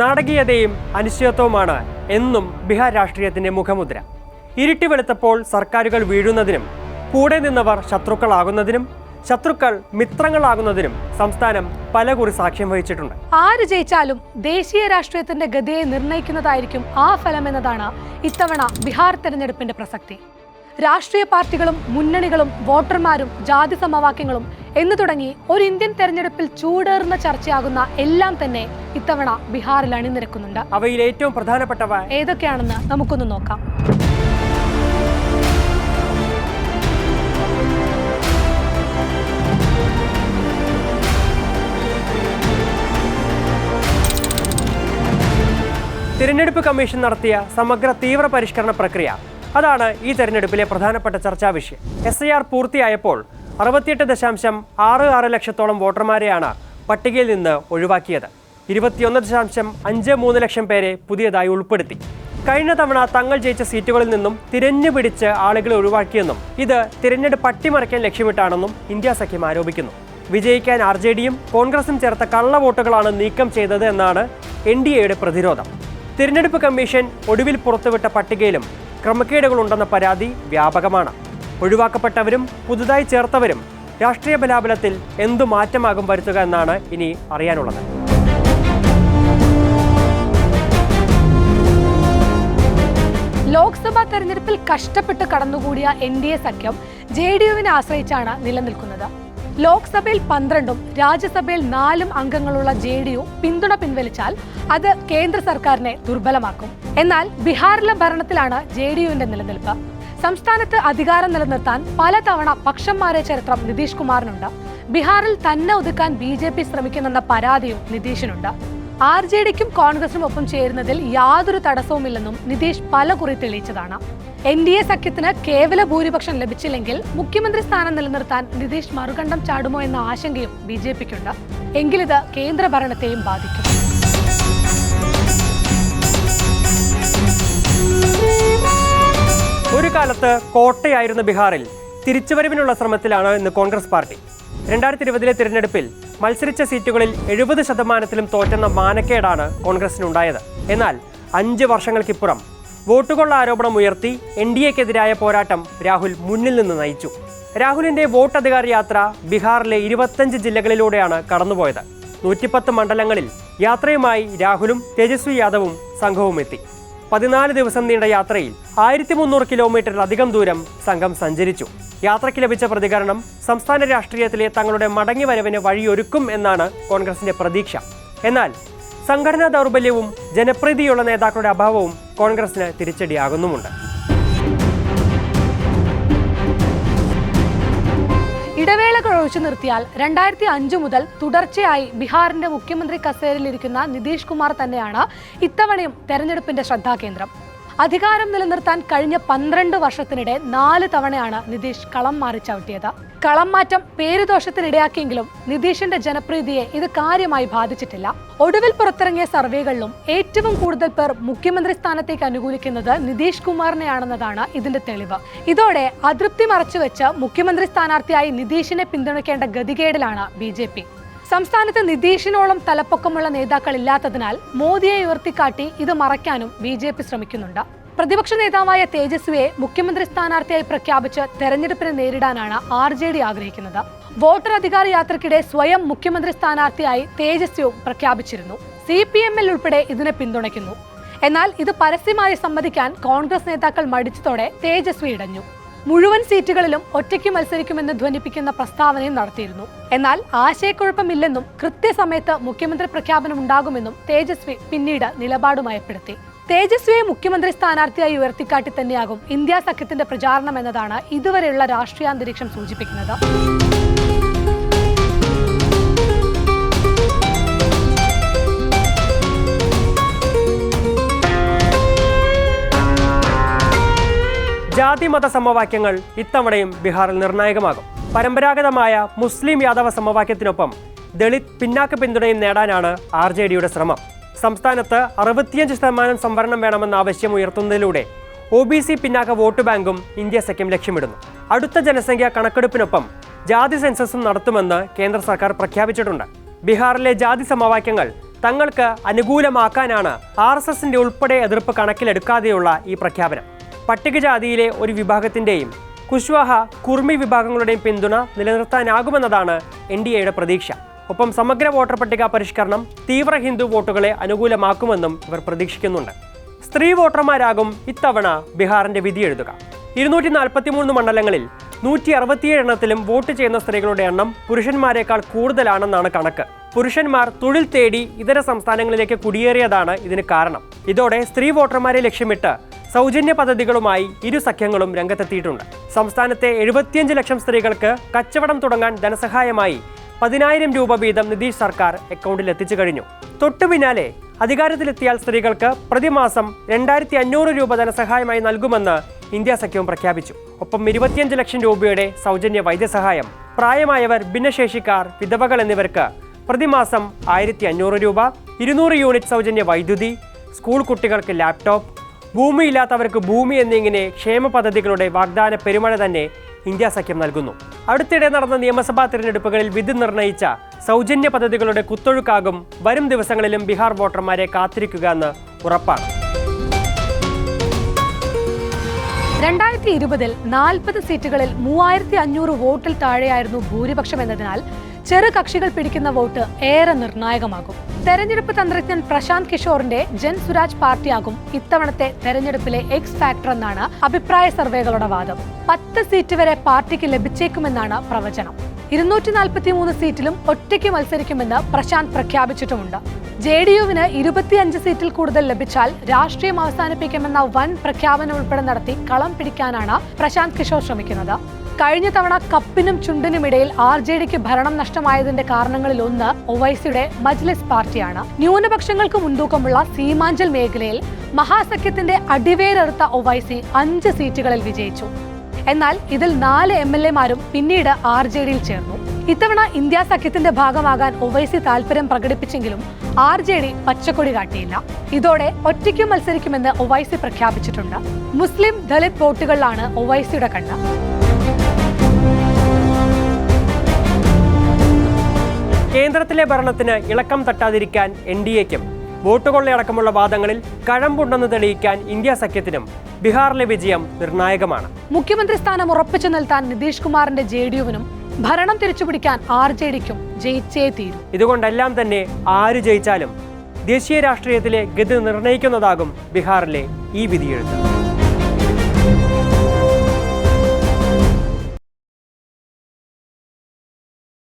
നാടകീയതയും അനിശ്ചിതത്വവുമാണ് എന്നും ബീഹാർ രാഷ്ട്രീയത്തിന്റെ മുഖമുദ്ര. ഇരുട്ടി വെളുത്തപ്പോൾ സർക്കാരുകൾ വീഴുന്നതിനും കൂടെ നിന്നവർ ശത്രുക്കളാകുന്നതിനും ശത്രുക്കൾ മിത്രങ്ങളാകുന്നതിനും സംസ്ഥാനം പലകുറി സാക്ഷ്യം വഹിച്ചിട്ടുണ്ട്. ആര് ജയിച്ചാലും ദേശീയ രാഷ്ട്രീയത്തിന്റെ ഗതിയെ നിർണ്ണയിക്കുന്നതായിരിക്കും ആ ഫലമെന്നതാണ് ഇത്തവണ ബീഹാർ തെരഞ്ഞെടുപ്പിന്റെ പ്രസക്തി. രാഷ്ട്രീയ പാർട്ടികളും മുന്നണികളും വോട്ടർമാരും ജാതി സമവാക്യങ്ങളും എന്നു തുടങ്ങി ഒരു ഇന്ത്യൻ തെരഞ്ഞെടുപ്പിൽ ചൂടേറുന്ന ചർച്ചയാകുന്ന എല്ലാം തന്നെ ഇത്തവണ ബീഹാറിൽ അണിനിരക്കുന്നുണ്ട്. അവയിൽ ഏറ്റവും പ്രധാനപ്പെട്ടവ ഏതൊക്കെയാണെന്ന് നമുക്കൊന്ന് നോക്കാം. തിരഞ്ഞെടുപ്പ് കമ്മീഷൻ നടത്തിയ സമഗ്ര തീവ്ര പരിഷ്കരണ പ്രക്രിയ അതാണ് ഈ തെരഞ്ഞെടുപ്പിലെ പ്രധാനപ്പെട്ട ചർച്ചാ വിഷയം. SIR പൂർത്തിയായപ്പോൾ 68.66 ലക്ഷത്തോളം വോട്ടർമാരെയാണ് പട്ടികയിൽ നിന്ന് ഒഴിവാക്കിയത്. 21.53 ലക്ഷം പേരെ പുതിയതായി ഉൾപ്പെടുത്തി. കഴിഞ്ഞ തവണ തങ്ങൾ ജയിച്ച സീറ്റുകളിൽ നിന്നും തിരഞ്ഞു പിടിച്ച് ആളുകളെ ഒഴിവാക്കിയെന്നും ഇത് തിരഞ്ഞെടുപ്പ് അട്ടിമറിക്കാൻ ലക്ഷ്യമിട്ടാണെന്നും ഇന്ത്യ സഖ്യം ആരോപിക്കുന്നു. വിജയിക്കാൻ RJDയും കോൺഗ്രസും ചേർത്ത കള്ള വോട്ടുകളാണ് നീക്കം ചെയ്തത് എന്നാണ് NDAയുടെ പ്രതിരോധം. തിരഞ്ഞെടുപ്പ് കമ്മീഷൻ ഒടുവിൽ പുറത്തുവിട്ട പട്ടികയിലും ക്രമക്കേടുകളുണ്ടെന്ന പരാതി വ്യാപകമാണ്. ഒഴിവാക്കപ്പെട്ടവരും പുതുതായി ചേർത്തവരും രാഷ്ട്രീയ ബലാബലത്തിൽ എന്തു മാറ്റമാകും വരുത്തുക എന്നാണ് ഇനി അറിയാനുള്ളത്. ലോക്സഭാ തെരഞ്ഞെടുപ്പിൽ കഷ്ടപ്പെട്ട് കടന്നുകൂടിയ NDA സഖ്യം JDUവിനെ ആശ്രയിച്ചാണ് നിലനിൽക്കുന്നത്. ലോക്സഭയിൽ 12ഉം രാജ്യസഭയിൽ 4 അംഗങ്ങളുള്ള JDU പിന്തുണ പിൻവലിച്ചാൽ അത് കേന്ദ്ര സർക്കാരിനെ ദുർബലമാക്കും. എന്നാൽ ബീഹാറിലെ ഭരണത്തിലാണ് JDUവിന്റെ നിലനിൽപ്പ്. സംസ്ഥാനത്ത് അധികാരം നിലനിർത്താൻ പലതവണ പക്ഷം മാറിയ ചരിത്രം നിതീഷ് കുമാറിനുണ്ട്. ബീഹാറിൽ തന്നെ ഒതുക്കാൻ BJP ശ്രമിക്കുന്നെന്ന പരാതിയും നിതീഷിനുണ്ട്. RJDക്കും കോൺഗ്രസിനും ഒപ്പം ചേരുന്നതിൽ യാതൊരു തടസ്സവുമില്ലെന്നും നിതീഷ് പലകുറി തെളിയിച്ചതാണ്. NDA സഖ്യത്തിന് കേവല ഭൂരിപക്ഷം ലഭിച്ചില്ലെങ്കിൽ മുഖ്യമന്ത്രി സ്ഥാനം നിലനിർത്താൻ നിതീഷ് മറുകണ്ഠം ചാടുമോ എന്ന ആശങ്കയും BJPക്കുണ്ട്. എങ്കിലിത് കേന്ദ്ര ഭരണത്തെയും ബാധിക്കും. ഒരു കാലത്ത് കോട്ടയായിരുന്ന ബീഹാറിൽ തിരിച്ചുവരവിനുള്ള ശ്രമത്തിലാണ് ഇന്ന് കോൺഗ്രസ് പാർട്ടി. 2020 തിരഞ്ഞെടുപ്പിൽ മത്സരിച്ച സീറ്റുകളിൽ 70% തോറ്റെന്ന മാനക്കേടാണ് കോൺഗ്രസിനുണ്ടായത്. എന്നാൽ 5 വർഷങ്ങൾക്കിപ്പുറം വോട്ടുകൊള്ള ആരോപണം ഉയർത്തി NDAക്കെതിരായ പോരാട്ടം രാഹുൽ മുന്നിൽ നിന്ന് നയിച്ചു. രാഹുലിന്റെ വോട്ടധികാര യാത്ര ബീഹാറിലെ 25 ജില്ലകളിലൂടെയാണ് കടന്നുപോയത്. 110 മണ്ഡലങ്ങളിൽ യാത്രയുമായി രാഹുലും തേജസ്വി യാദവും സംഘവും എത്തി. 14 ദിവസം നീണ്ട യാത്രയിൽ 1300 കിലോമീറ്ററിലധികം ദൂരം സംഘം സഞ്ചരിച്ചു. യാത്രയ്ക്ക് ലഭിച്ച പ്രതികരണം സംസ്ഥാന രാഷ്ട്രീയത്തിലെ തങ്ങളുടെ മടങ്ങിവരവിന് വഴിയൊരുക്കും എന്നാണ് കോൺഗ്രസിന്റെ പ്രതീക്ഷ. എന്നാൽ സംഘടനാ ദൗർബല്യവും ജനപ്രീതിയുള്ള നേതാക്കളുടെ അഭാവവും കോൺഗ്രസിന് തിരിച്ചടിയാകുന്നുമുണ്ട്. ഇടവേളകൾ ഒഴിച്ചു നിർത്തിയാൽ 2005 മുതൽ തുടർച്ചയായി ബീഹാറിന്റെ മുഖ്യമന്ത്രി കസേരയിലിരിക്കുന്ന നിതീഷ് കുമാർ തന്നെയാണ് ഇത്തവണയും തെരഞ്ഞെടുപ്പിന്റെ ശ്രദ്ധാകേന്ദ്രം. അധികാരം നിലനിർത്താൻ കഴിഞ്ഞ 12 വർഷത്തിനിടെ 4 തവണയാണ് നിതീഷ് കളം മാറി ചവിട്ടിയത്. കളം മാറ്റം പേരുദോഷത്തിനിടയാക്കിയെങ്കിലും നിതീഷിന്റെ ജനപ്രീതിയെ ഇത് കാര്യമായി ബാധിച്ചിട്ടില്ല. ഒടുവിൽ പുറത്തിറങ്ങിയ സർവേകളിലും ഏറ്റവും കൂടുതൽ പേർ മുഖ്യമന്ത്രി സ്ഥാനത്തേക്ക് അനുകൂലിക്കുന്നത് നിതീഷ് കുമാറിനെയാണെന്നതാണ് ഇതിന്റെ തെളിവ്. ഇതോടെ അതൃപ്തി മറച്ചുവെച്ച് മുഖ്യമന്ത്രി സ്ഥാനാർത്ഥിയായി നിതീഷിനെ പിന്തുണയ്ക്കേണ്ട ഗതികേടിലാണ് BJP. സംസ്ഥാനത്ത് നിതീഷിനോളം തലപ്പൊക്കമുള്ള നേതാക്കൾ ഇല്ലാത്തതിനാൽ മോദിയെ ഉയർത്തിക്കാട്ടി ഇത് മറയ്ക്കാനും BJP ശ്രമിക്കുന്നുണ്ട്. പ്രതിപക്ഷ നേതാവായ തേജസ്വിയെ മുഖ്യമന്ത്രി സ്ഥാനാർത്ഥിയായി പ്രഖ്യാപിച്ച് തെരഞ്ഞെടുപ്പിനെ നേരിടാനാണ് RJD ആഗ്രഹിക്കുന്നത്. വോട്ടർ അധികാര യാത്രയ്ക്കിടെ സ്വയം മുഖ്യമന്ത്രി സ്ഥാനാർത്ഥിയായി തേജസ്വിയും പ്രഖ്യാപിച്ചിരുന്നു. CPML ഉൾപ്പെടെ ഇതിനെ പിന്തുണയ്ക്കുന്നു. എന്നാൽ ഇത് പരസ്യമായി സമ്മതിക്കാൻ കോൺഗ്രസ് നേതാക്കൾ മടിച്ചതോടെ തേജസ്വി ഇടഞ്ഞു. മുഴുവൻ സീറ്റുകളിലും ഒറ്റയ്ക്ക് മത്സരിക്കുമെന്ന് ധ്വനിപ്പിക്കുന്ന പ്രസ്താവനയും നടത്തിയിരുന്നു. എന്നാൽ ആശയക്കുഴപ്പമില്ലെന്നും കൃത്യസമയത്ത് മുഖ്യമന്ത്രി പ്രഖ്യാപനം ഉണ്ടാകുമെന്നും തേജസ്വി പിന്നീട് നിലപാടുമയപ്പെടുത്തി. തേജസ്വിയെ മുഖ്യമന്ത്രി സ്ഥാനാർത്ഥിയായി ഉയർത്തിക്കാട്ടി തന്നെയാകും ഇന്ത്യ സഖ്യത്തിന്റെ പ്രചാരണം എന്നതാണ് ഇതുവരെയുള്ള രാഷ്ട്രീയാന്തരീക്ഷം സൂചിപ്പിക്കുന്നത്. ജാതി മത സമവാക്യങ്ങൾ ഇത്തവണയും ബീഹാറിൽ നിർണായകമാകും. പരമ്പരാഗതമായ മുസ്ലിം യാദവ സമവാക്യത്തിനൊപ്പം ദളിത് പിന്നാക്ക പിന്തുണയും നേടാനാണ് RJDയുടെ ശ്രമം. സംസ്ഥാനത്ത് 65% സംവരണം വേണമെന്ന ആവശ്യം ഉയർത്തുന്നതിലൂടെ OBC പിന്നാക്ക വോട്ട് ബാങ്കും ഇന്ത്യ സഖ്യം ലക്ഷ്യമിടുന്നു. അടുത്ത ജനസംഖ്യാ കണക്കെടുപ്പിനൊപ്പം ജാതി സെൻസസും നടത്തുമെന്ന് കേന്ദ്ര സർക്കാർ പ്രഖ്യാപിച്ചിട്ടുണ്ട്. ബീഹാറിലെ ജാതി സമവാക്യങ്ങൾ തങ്ങൾക്ക് അനുകൂലമാക്കാനാണ് RSSന്റെ ഉൾപ്പെടെ എതിർപ്പ് കണക്കിലെടുക്കാതെയുള്ള ഈ പ്രഖ്യാപനം. പട്ടികജാതിയിലെ ഒരു വിഭാഗത്തിൻ്റെയും കുശ്വാഹ, കുർമി വിഭാഗങ്ങളുടെയും പിന്തുണ നിലനിർത്താനാകുമെന്നതാണ് NDAയുടെ പ്രതീക്ഷ. ഒപ്പം സമഗ്ര വോട്ടർ പട്ടിക പരിഷ്കരണം തീവ്ര ഹിന്ദു വോട്ടുകളെ അനുകൂലമാക്കുമെന്നും ഇവർ പ്രതീക്ഷിക്കുന്നുണ്ട്. സ്ത്രീ വോട്ടർമാരാകും ഇത്തവണ ബീഹാറിന്റെ വിധി എഴുതുക. 243 മണ്ഡലങ്ങളിൽ 167 എണ്ണത്തിലും വോട്ട് ചെയ്യുന്ന സ്ത്രീകളുടെ എണ്ണം പുരുഷന്മാരെക്കാൾ കൂടുതലാണെന്നാണ് കണക്ക്. പുരുഷന്മാർ തൊഴിൽ തേടി ഇതര സംസ്ഥാനങ്ങളിലേക്ക് കുടിയേറിയതാണ് ഇതിന് കാരണം. ഇതോടെ സ്ത്രീ വോട്ടർമാരെ ലക്ഷ്യമിട്ട് സൗജന്യ പദ്ധതികളുമായി ഇരു സഖ്യങ്ങളും രംഗത്തെത്തിയിട്ടുണ്ട്. സംസ്ഥാനത്തെ 75 ലക്ഷം സ്ത്രീകൾക്ക് കച്ചവടം തുടങ്ങാൻ ധനസഹായമായി 10,000 രൂപ വീതം നിതീഷ് സർക്കാർ അക്കൗണ്ടിൽ എത്തിച്ചു കഴിഞ്ഞു. തൊട്ടു പിന്നാലെ അധികാരത്തിലെത്തിയാൽ സ്ത്രീകൾക്ക് പ്രതിമാസം 2,500 രൂപ ധനസഹായമായി നൽകുമെന്ന് ഇന്ത്യ സഖ്യവും പ്രഖ്യാപിച്ചു. ഒപ്പം 25 ലക്ഷം രൂപയുടെ സൗജന്യ വൈദ്യസഹായം, പ്രായമായവർ, ഭിന്നശേഷിക്കാർ, വിധവകൾ എന്നിവർക്ക് പ്രതിമാസം 1,500 രൂപ, 200 യൂണിറ്റ് സൗജന്യ വൈദ്യുതി, സ്കൂൾ കുട്ടികൾക്ക് ലാപ്ടോപ്പ്, ഭൂമിയില്ലാത്തവർക്ക് ഭൂമി എന്നിങ്ങനെ ക്ഷേമ പദ്ധതികളുടെ വാഗ്ദാന പെരുമഴ തന്നെ ഇന്ത്യ സഖ്യം നൽകുന്നു. അടുത്തിടെ നടന്ന നിയമസഭാ തിരഞ്ഞെടുപ്പുകളിൽ വിധി നിർണയിച്ച സൗജന്യ പദ്ധതികളുടെ കുത്തൊഴുക്കാകും വരും ദിവസങ്ങളിലും ബീഹാർ വോട്ടർമാരെ കാത്തിരിക്കുക എന്ന് ഉറപ്പാണ്. 2020 40 സീറ്റുകളിൽ 3,500 വോട്ടിൽ താഴെയായിരുന്നു ഭൂരിപക്ഷം എന്നതിനാൽ ചെറു കക്ഷികൾ പിടിക്കുന്ന വോട്ട് ഏറെ നിർണായകമാകും. തെരഞ്ഞെടുപ്പ് തന്ത്രജ്ഞൻ പ്രശാന്ത് കിഷോറിന്റെ ജൻ സുരാജ് പാർട്ടിയാകും ഇത്തവണത്തെ തെരഞ്ഞെടുപ്പിലെ എക്സ് ഫാക്ടർ എന്നാണ് അഭിപ്രായ സർവേകളുടെ വാദം. 10 സീറ്റ് വരെ പാർട്ടിക്ക് ലഭിച്ചേക്കുമെന്നാണ് പ്രവചനം. 243 സീറ്റിലും ഒറ്റയ്ക്ക് മത്സരിക്കുമെന്ന് പ്രശാന്ത് പ്രഖ്യാപിച്ചിട്ടുമുണ്ട്. JDUവിന് 25 സീറ്റിൽ കൂടുതൽ ലഭിച്ചാൽ രാഷ്ട്രീയം അവസാനിപ്പിക്കുമെന്ന വൻ പ്രഖ്യാപനം ഉൾപ്പെടെ നടത്തി കളം പിടിക്കാനാണ് പ്രശാന്ത് കിഷോർ ശ്രമിക്കുന്നത്. കഴിഞ്ഞ തവണ കപ്പിനും ചുണ്ടിനുമിടയിൽ RJDക്ക് ഭരണം നഷ്ടമായതിന്റെ കാരണങ്ങളിൽ ഒന്ന് ഒവൈസിയുടെ മജ്ലിസ് പാർട്ടിയാണ്. ന്യൂനപക്ഷങ്ങൾക്ക് മുൻതൂക്കമുള്ള സീമാഞ്ചൽ മേഖലയിൽ മഹാസഖ്യത്തിന്റെ അടിവേരെടുത്ത ഒവൈസി 5 സീറ്റുകളിൽ വിജയിച്ചു. എന്നാൽ ഇതിൽ 4 MLAമാരും പിന്നീട് RJDയിൽ ചേർന്നു. ഇത്തവണ ഇന്ത്യ സഖ്യത്തിന്റെ ഭാഗമാകാൻ ഒവൈസി താൽപര്യം പ്രകടിപ്പിച്ചെങ്കിലും RJD പച്ചക്കൊടി കാട്ടിയില്ല. ഇതോടെ ഒറ്റയ്ക്ക് മത്സരിക്കുമെന്ന് ഒവൈസി പ്രഖ്യാപിച്ചിട്ടുണ്ട്. മുസ്ലിം ദളിത് വോട്ടുകളിലാണ് ഒവൈസിയുടെ കണ്ണ്. കേന്ദ്രത്തിലെ ഭരണത്തിന് ഇളക്കം തട്ടാതിരിക്കാൻ NDAയ്ക്കും വോട്ട് കൊള്ളയടക്കമുള്ള വാദങ്ങളിൽ കഴമ്പുണ്ടെന്ന് തെളിയിക്കാൻ ഇന്ത്യ സഖ്യത്തിനും ബീഹാറിലെ വിജയം നിർണായകമാണ്. മുഖ്യമന്ത്രി സ്ഥാനം ഉറപ്പിച്ചു നിർത്താൻ നിതീഷ് കുമാറിന്റെ JDUവിനും ഭരണം തിരിച്ചുപിടിക്കാൻ RJDക്കും ജയിച്ചേ തീരും. ഇതുകൊണ്ടെല്ലാം തന്നെ ആര് ജയിച്ചാലും ദേശീയ രാഷ്ട്രീയത്തിലെ ഗതി നിർണയിക്കുന്നതാകും ബീഹാറിലെ ഈ വിധിയെഴുത്ത്.